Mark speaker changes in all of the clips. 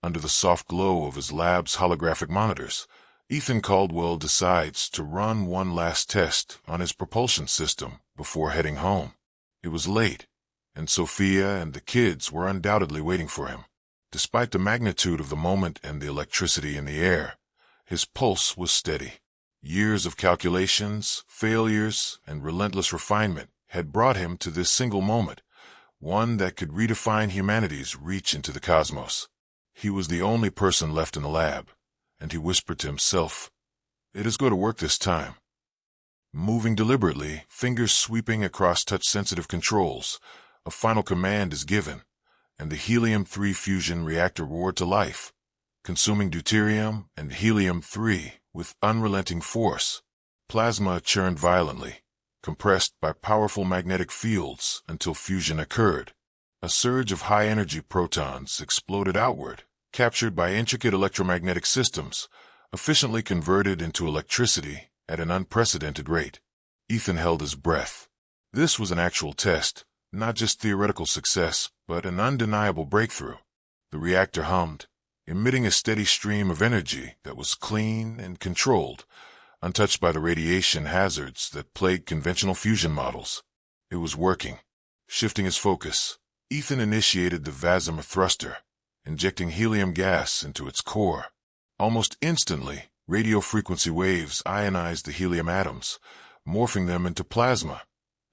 Speaker 1: Under the soft glow of his lab's holographic monitors, Ethan Caldwell decides to run one last test on his propulsion system before heading home. It was late, and Sophia and the kids were undoubtedly waiting for him. Despite the magnitude of the moment and the electricity in the air, his pulse was steady. Years of calculations, failures, and relentless refinement had brought him to this single moment, one that could redefine humanity's reach into the cosmos. He was the only person left in the lab, and he whispered to himself, "It is going to work this time." Moving deliberately, fingers sweeping across touch-sensitive controls, a final command is given, and the helium-3 fusion reactor roared to life, consuming deuterium and helium-3 with unrelenting force. Plasma churned violently, compressed by powerful magnetic fields until fusion occurred. A surge of high-energy protons exploded outward, captured by intricate electromagnetic systems, efficiently converted into electricity at an unprecedented rate. Ethan held his breath. This was an actual test, not just theoretical success, but an undeniable breakthrough. The reactor hummed, emitting a steady stream of energy that was clean and controlled, untouched by the radiation hazards that plagued conventional fusion models. It was working. Shifting his focus, Ethan initiated the Vasimer thruster, injecting helium gas into its core. Almost instantly, radio frequency waves ionized the helium atoms, morphing them into plasma,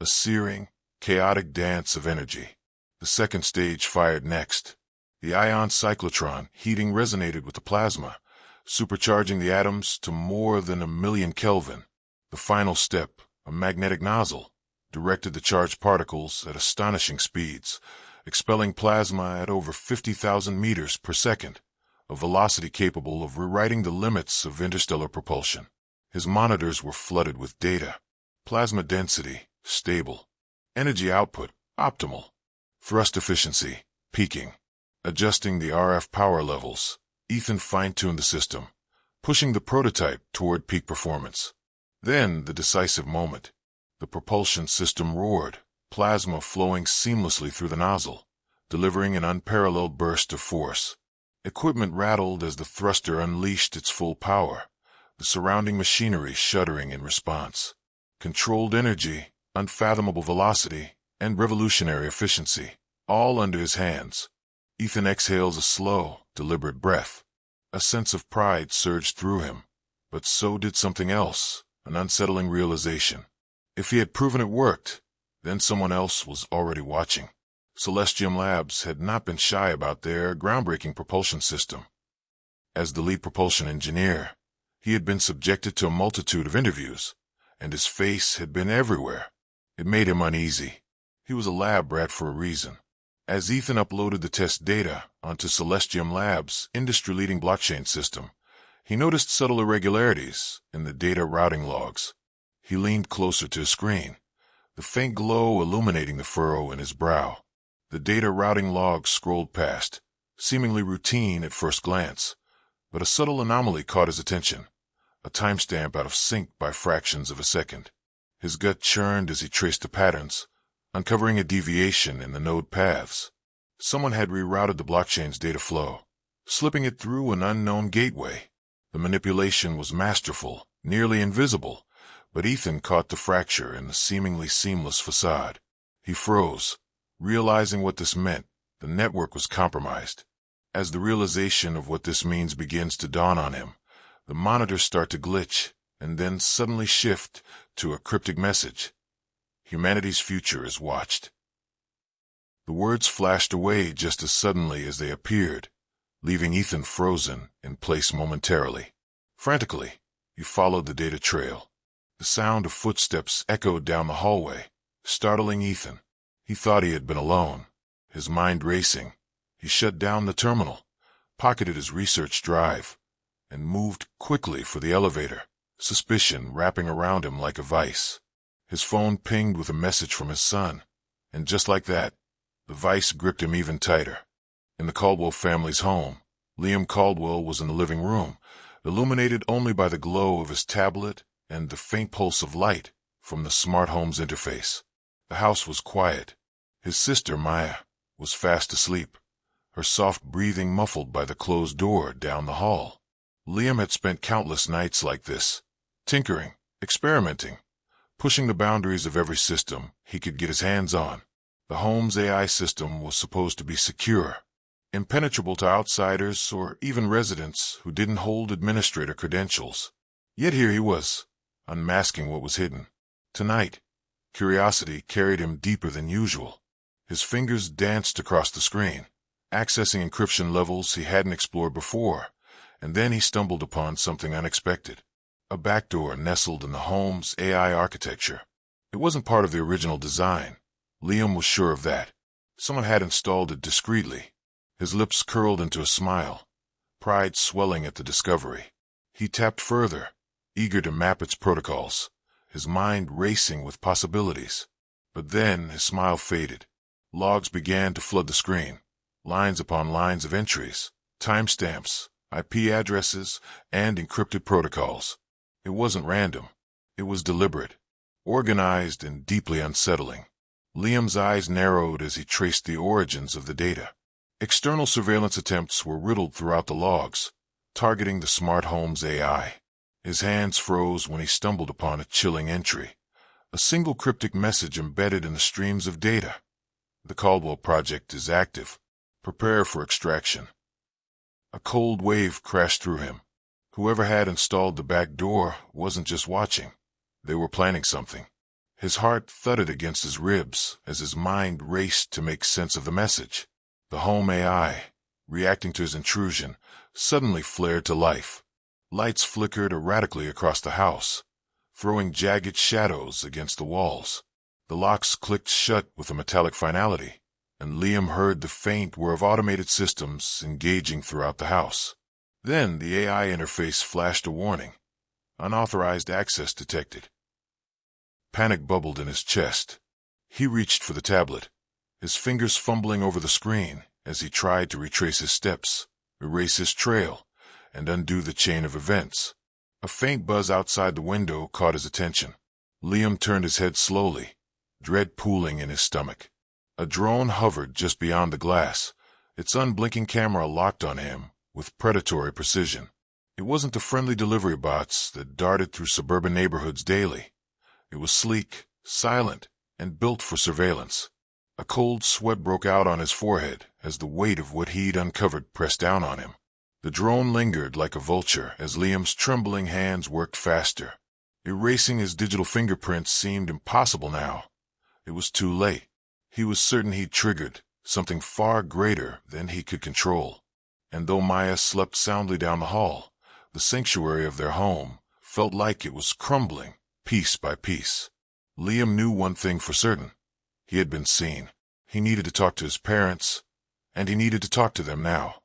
Speaker 1: a searing, chaotic dance of energy. The second stage fired next. The ion cyclotron heating resonated with the plasma, supercharging the atoms to more than 1,000,000 Kelvin. The final step, a magnetic nozzle, directed the charged particles at astonishing speeds, expelling plasma at over 50,000 meters per second, a velocity capable of rewriting the limits of interstellar propulsion. His monitors were flooded with data. Plasma density, stable. Energy output, optimal. Thrust efficiency, peaking. Adjusting the RF power levels, Ethan fine-tuned the system, pushing the prototype toward peak performance. Then, the decisive moment. The propulsion system roared, plasma flowing seamlessly through the nozzle, delivering an unparalleled burst of force. Equipment rattled as the thruster unleashed its full power, the surrounding machinery shuddering in response. Controlled energy, unfathomable velocity, and revolutionary efficiency, all under his hands. Ethan exhales a slow, deliberate breath. A sense of pride surged through him, but so did something else, an unsettling realization. If he had proven it worked, then someone else was already watching. Celestium Labs had not been shy about their groundbreaking propulsion system. As the lead propulsion engineer, he had been subjected to a multitude of interviews, and his face had been everywhere. It made him uneasy. He was a lab rat for a reason. As Ethan uploaded the test data onto Celestium Labs' industry-leading blockchain system, he noticed subtle irregularities in the data routing logs. He leaned closer to his screen, the faint glow illuminating the furrow in his brow. The data routing logs scrolled past, seemingly routine at first glance, but a subtle anomaly caught his attention, a timestamp out of sync by fractions of a second. His gut churned as he traced the patterns, uncovering a deviation in the node paths. Someone had rerouted the blockchain's data flow, slipping it through an unknown gateway. The manipulation was masterful, nearly invisible, but Ethan caught the fracture in the seemingly seamless facade. He froze, realizing what this meant. The network was compromised. As the realization of what this means begins to dawn on him, the monitors start to glitch and then suddenly shift to a cryptic message. Humanity's future is watched. The words flashed away just as suddenly as they appeared, leaving Ethan frozen in place momentarily. Frantically, he followed the data trail. The sound of footsteps echoed down the hallway, startling Ethan. He thought he had been alone, his mind racing. He shut down the terminal, pocketed his research drive, and moved quickly for the elevator, suspicion wrapping around him like a vice. His phone pinged with a message from his son, and just like that, the vice gripped him even tighter. In the Caldwell family's home, Liam Caldwell was in the living room, illuminated only by the glow of his tablet and the faint pulse of light from the smart home's interface. The house was quiet. His sister, Maya, was fast asleep, her soft breathing muffled by the closed door down the hall. Liam had spent countless nights like this, tinkering, experimenting, pushing the boundaries of every system he could get his hands on. The home's AI system was supposed to be secure, impenetrable to outsiders or even residents who didn't hold administrator credentials. Yet here he was, unmasking what was hidden. Tonight, curiosity carried him deeper than usual. His fingers danced across the screen, accessing encryption levels he hadn't explored before, and then he stumbled upon something unexpected. A backdoor nestled in the home's AI architecture. It wasn't part of the original design. Liam was sure of that. Someone had installed it discreetly. His lips curled into a smile, pride swelling at the discovery. He tapped further, eager to map its protocols, his mind racing with possibilities. But then his smile faded. Logs began to flood the screen, lines upon lines of entries, timestamps, IP addresses, and encrypted protocols. It wasn't random. It was deliberate, organized, and deeply unsettling. Liam's eyes narrowed as he traced the origins of the data. External surveillance attempts were riddled throughout the logs, targeting the smart home's AI. His hands froze when he stumbled upon a chilling entry, a single cryptic message embedded in the streams of data. The Caldwell project is active. Prepare for extraction. A cold wave crashed through him. Whoever had installed the back door wasn't just watching. They were planning something. His heart thudded against his ribs as his mind raced to make sense of the message. The home AI, reacting to his intrusion, suddenly flared to life. Lights flickered erratically across the house, throwing jagged shadows against the walls. The locks clicked shut with a metallic finality, and Liam heard the faint whir of automated systems engaging throughout the house. Then the AI interface flashed a warning. Unauthorized access detected. Panic bubbled in his chest. He reached for the tablet, his fingers fumbling over the screen as he tried to retrace his steps, erase his trail, and undo the chain of events. A faint buzz outside the window caught his attention. Liam turned his head slowly, dread pooling in his stomach. A drone hovered just beyond the glass, its unblinking camera locked on him with predatory precision. It wasn't the friendly delivery bots that darted through suburban neighborhoods daily. It was sleek, silent, and built for surveillance. A cold sweat broke out on his forehead as the weight of what he'd uncovered pressed down on him. The drone lingered like a vulture as Liam's trembling hands worked faster. Erasing his digital fingerprints seemed impossible now. It was too late. He was certain he'd triggered something far greater than he could control. And though Maya slept soundly down the hall, the sanctuary of their home felt like it was crumbling piece by piece. Liam knew one thing for certain. He had been seen. He needed to talk to his parents, and he needed to talk to them now.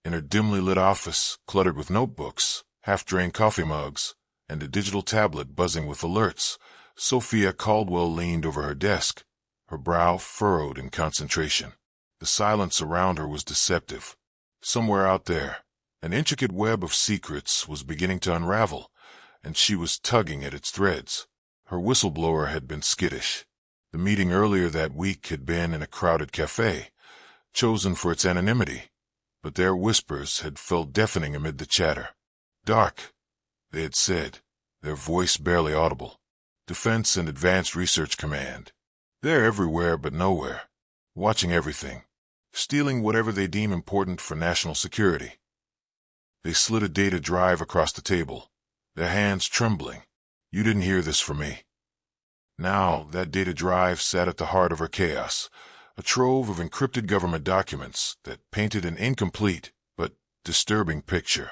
Speaker 1: In her dimly lit office, cluttered with notebooks, half-drained coffee mugs, and a digital tablet buzzing with alerts, Sophia Caldwell leaned over her desk, her brow furrowed in concentration. The silence around her was deceptive. Somewhere out there, an intricate web of secrets was beginning to unravel, and she was tugging at its threads. Her whistleblower had been skittish. The meeting earlier that week had been in a crowded cafe, chosen for its anonymity, but their whispers had felt deafening amid the chatter. DARC, they had said, their voice barely audible. Defense and Advanced Research Command. They're everywhere but nowhere, watching everything, stealing whatever they deem important for national security. They slid a data drive across the table, their hands trembling. You didn't hear this from me. Now, that data drive sat at the heart of her chaos, a trove of encrypted government documents that painted an incomplete but disturbing picture.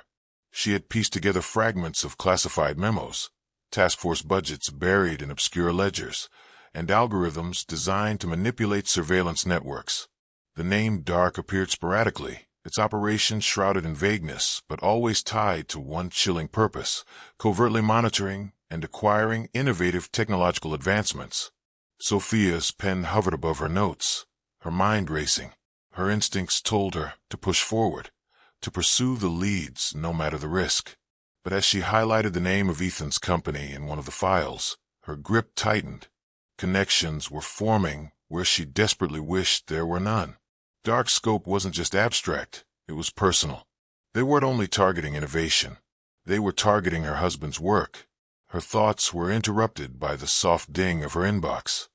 Speaker 1: She had pieced together fragments of classified memos, task force budgets buried in obscure ledgers, and algorithms designed to manipulate surveillance networks. The name DARC appeared sporadically, its operations shrouded in vagueness, but always tied to one chilling purpose: covertly monitoring and acquiring innovative technological advancements. Sophia's pen hovered above her notes, her mind racing. Her instincts told her to push forward, to pursue the leads no matter the risk. But as she highlighted the name of Ethan's company in one of the files, her grip tightened. Connections were forming where she desperately wished there were none. DARC's scope wasn't just abstract, it was personal. They weren't only targeting innovation. They were targeting her husband's work. Her thoughts were interrupted by the soft ding of her inbox.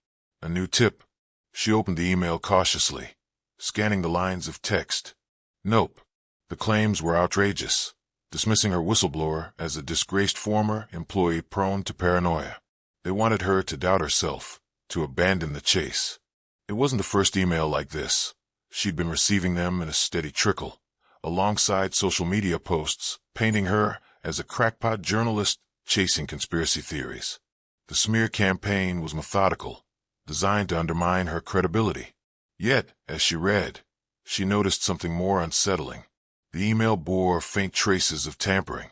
Speaker 1: A new tip. She opened the email cautiously, scanning the lines of text. Nope. The claims were outrageous, dismissing her whistleblower as a disgraced former employee prone to paranoia. They wanted her to doubt herself, to abandon the chase. It wasn't the first email like this. She'd been receiving them in a steady trickle, alongside social media posts painting her as a crackpot journalist chasing conspiracy theories. The smear campaign was methodical, designed to undermine her credibility. Yet, as she read, she noticed something more unsettling. The email bore faint traces of tampering,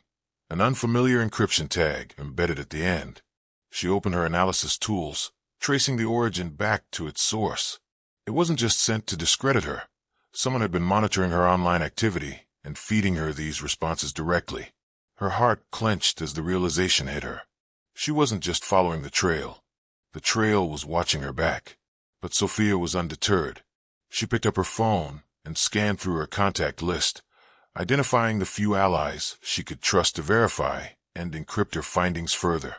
Speaker 1: an unfamiliar encryption tag embedded at the end. She opened her analysis tools, tracing the origin back to its source. It wasn't just sent to discredit her. Someone had been monitoring her online activity and feeding her these responses directly. Her heart clenched as the realization hit her. She wasn't just following the trail. The trail was watching her back. But Sophia was undeterred. She picked up her phone and scanned through her contact list, identifying the few allies she could trust to verify and encrypt her findings further.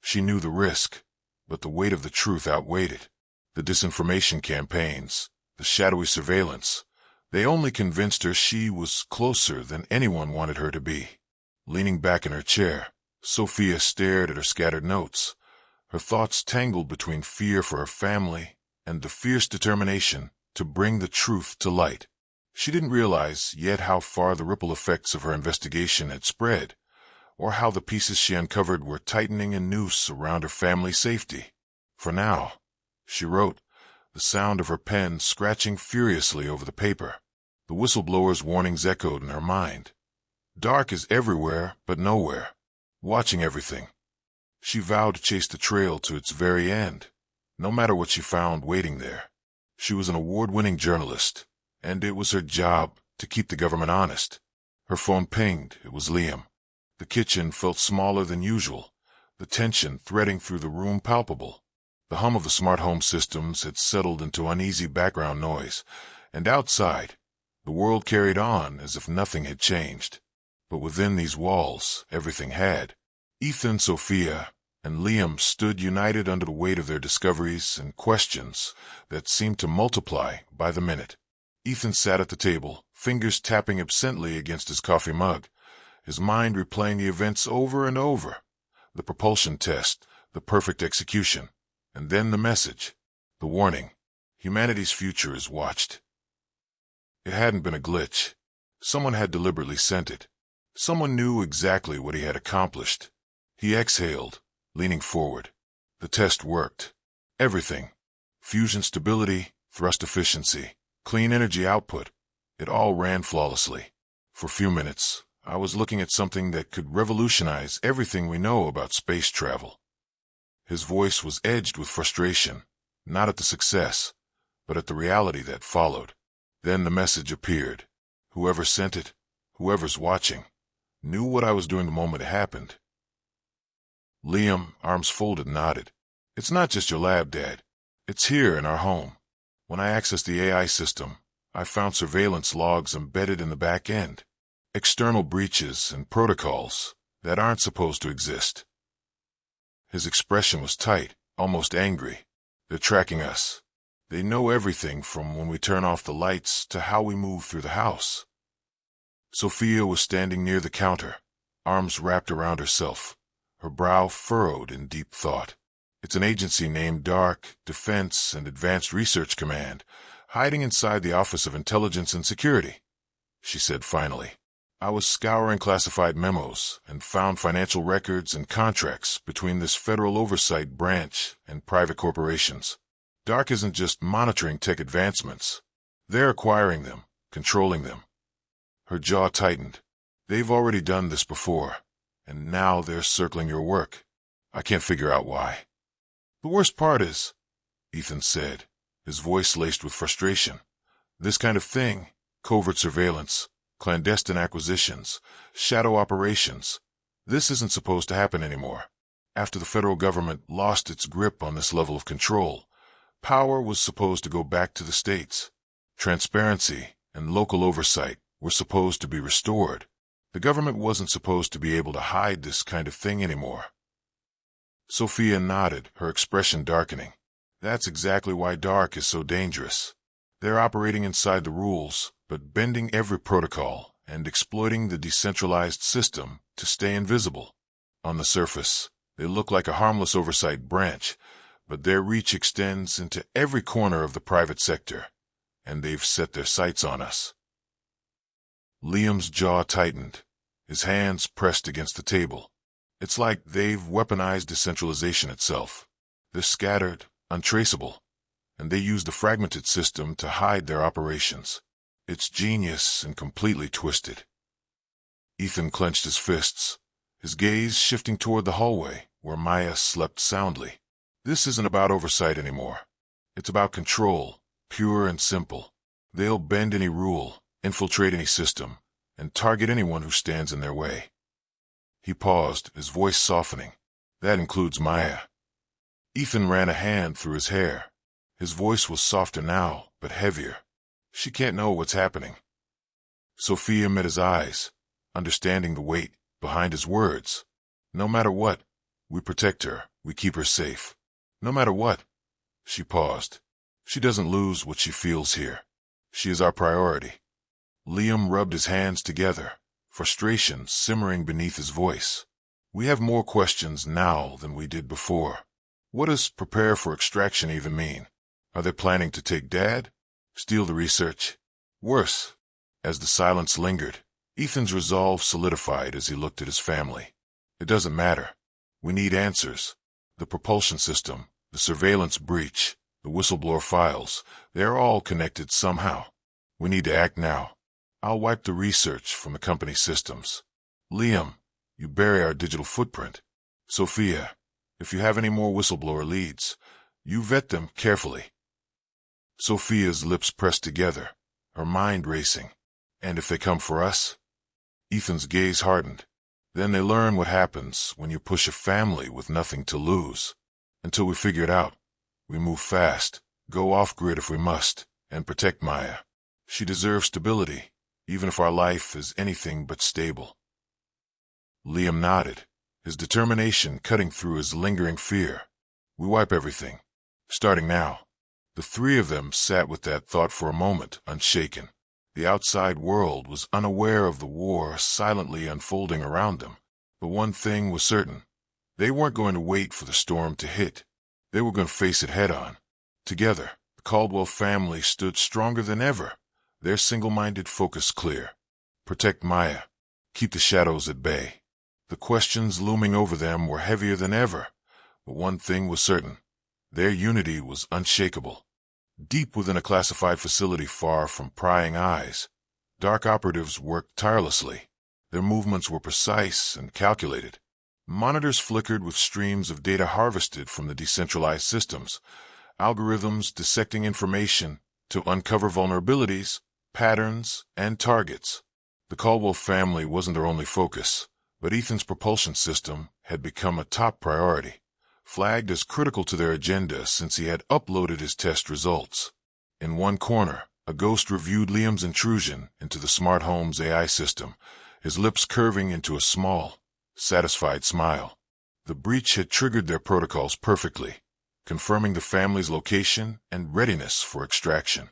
Speaker 1: She knew the risk, but the weight of the truth outweighed it. The disinformation campaigns, the shadowy surveillance, they only convinced her she was closer than anyone wanted her to be. Leaning back in her chair, Sophia stared at her scattered notes. Her thoughts tangled between fear for her family and the fierce determination to bring the truth to light. She didn't realize yet how far the ripple effects of her investigation had spread, or how the pieces she uncovered were tightening a noose around her family's safety. For now, she wrote, the sound of her pen scratching furiously over the paper. The whistleblower's warnings echoed in her mind. DARC is everywhere but nowhere, watching everything. She vowed to chase the trail to its very end, no matter what she found waiting there. She was an award-winning journalist, and it was her job to keep the government honest. Her phone pinged. It was Liam. The kitchen felt smaller than usual, the tension threading through the room palpable. The hum of the smart home systems had settled into uneasy background noise, and outside, the world carried on as if nothing had changed. But within these walls, everything had. Ethan, Sophia, and Liam stood united under the weight of their discoveries and questions that seemed to multiply by the minute. Ethan sat at the table, fingers tapping absently against his coffee mug, his mind replaying the events over and over. The propulsion test, the perfect execution, and then the message, the warning. Humanity's future is watched. It hadn't been a glitch. Someone had deliberately sent it. Someone knew exactly what he had accomplished. He exhaled, leaning forward. The test worked. Everything. Fusion stability, thrust efficiency, clean energy output. It all ran flawlessly. For a few minutes, I was looking at something that could revolutionize everything we know about space travel. His voice was edged with frustration, not at the success, but at the reality that followed. Then the message appeared. Whoever sent it, whoever's watching, knew what I was doing the moment it happened. Liam, arms folded, nodded. It's not just your lab, Dad. It's here in our home. When I accessed the AI system, I found surveillance logs embedded in the back end. External breaches and protocols that aren't supposed to exist. His expression was tight, almost angry. They're tracking us. They know everything from when we turn off the lights to how we move through the house. Sophia was standing near the counter, arms wrapped around herself, her brow furrowed in deep thought. It's an agency named DARC, Defense and Advanced Research Command, hiding inside the Office of Intelligence and Security, she said finally. I was scouring classified memos and found financial records and contracts between this federal oversight branch and private corporations. DARC isn't just monitoring tech advancements. They're acquiring them, controlling them. Her jaw tightened. They've already done this before, and now they're circling your work. I can't figure out why. The worst part is, Ethan said, his voice laced with frustration. This kind of thing, covert surveillance, clandestine acquisitions, shadow operations, this isn't supposed to happen anymore. After the federal government lost its grip on this level of control, power was supposed to go back to the states. Transparency and local oversight were supposed to be restored. The government wasn't supposed to be able to hide this kind of thing anymore. Sophia nodded, her expression darkening. That's exactly why DARC is so dangerous. They're operating inside the rules, but bending every protocol and exploiting the decentralized system to stay invisible. On the surface, they look like a harmless oversight branch, but their reach extends into every corner of the private sector, and they've set their sights on us. Liam's jaw tightened, his hands pressed against the table. It's like they've weaponized decentralization itself. They're scattered, untraceable, and they use the fragmented system to hide their operations. It's genius and completely twisted. Ethan clenched his fists, his gaze shifting toward the hallway where Maya slept soundly. This isn't about oversight anymore. It's about control, pure and simple. They'll bend any rule, infiltrate any system, and target anyone who stands in their way. He paused, his voice softening. That includes Maya. Ethan ran a hand through his hair. His voice was softer now, but heavier. She can't know what's happening. Sophia met his eyes, understanding the weight behind his words. No matter what, we protect her, we keep her safe. No matter what. She paused. She doesn't lose what she feels here. She is our priority. Liam rubbed his hands together, frustration simmering beneath his voice. We have more questions now than we did before. What does prepare for extraction even mean? Are they planning to take Dad? Steal the research? Worse. As the silence lingered, Ethan's resolve solidified as he looked at his family. It doesn't matter. We need answers. The propulsion system, the surveillance breach, the whistleblower files, they're all connected somehow. We need to act now. I'll wipe the research from the company's systems. Liam, you bury our digital footprint. Sophia, if you have any more whistleblower leads, you vet them carefully. Sophia's lips pressed together, her mind racing. And if they come for us? Ethan's gaze hardened. Then they learn what happens when you push a family with nothing to lose. Until we figure it out, we move fast, go off-grid if we must, and protect Maya. She deserves stability, even if our life is anything but stable. Liam nodded, his determination cutting through his lingering fear. We wipe everything, starting now. The three of them sat with that thought for a moment, unshaken. The outside world was unaware of the war silently unfolding around them. But one thing was certain. They weren't going to wait for the storm to hit. They were going to face it head-on. Together, the Caldwell family stood stronger than ever, their single-minded focus clear. Protect Maya. Keep the shadows at bay. The questions looming over them were heavier than ever, but one thing was certain. Their unity was unshakable. Deep within a classified facility far from prying eyes, DARC operatives worked tirelessly. Their movements were precise and calculated. Monitors flickered with streams of data harvested from the decentralized systems, algorithms dissecting information to uncover vulnerabilities, patterns, and targets. The Caldwell family wasn't their only focus, but Ethan's propulsion system had become a top priority, flagged as critical to their agenda since he had uploaded his test results. In one corner, a ghost reviewed Liam's intrusion into the smart home's AI system, his lips curving into a small, satisfied smile. The breach had triggered their protocols perfectly, confirming the family's location and readiness for extraction.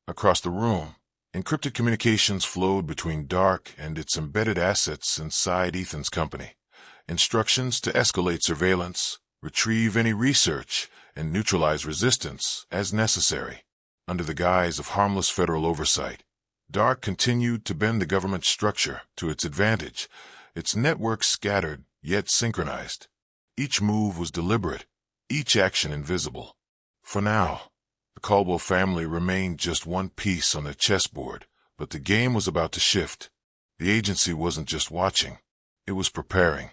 Speaker 1: Across the room, encrypted communications flowed between DARC and its embedded assets inside Ethan's company. Instructions to escalate surveillance, retrieve any research, and neutralize resistance as necessary. Under the guise of harmless federal oversight, DARC continued to bend the government structure to its advantage, its network scattered yet synchronized. Each move was deliberate, each action invisible. For now, the Caldwell family remained just one piece on their chessboard, but the game was about to shift. The agency wasn't just watching, it was preparing.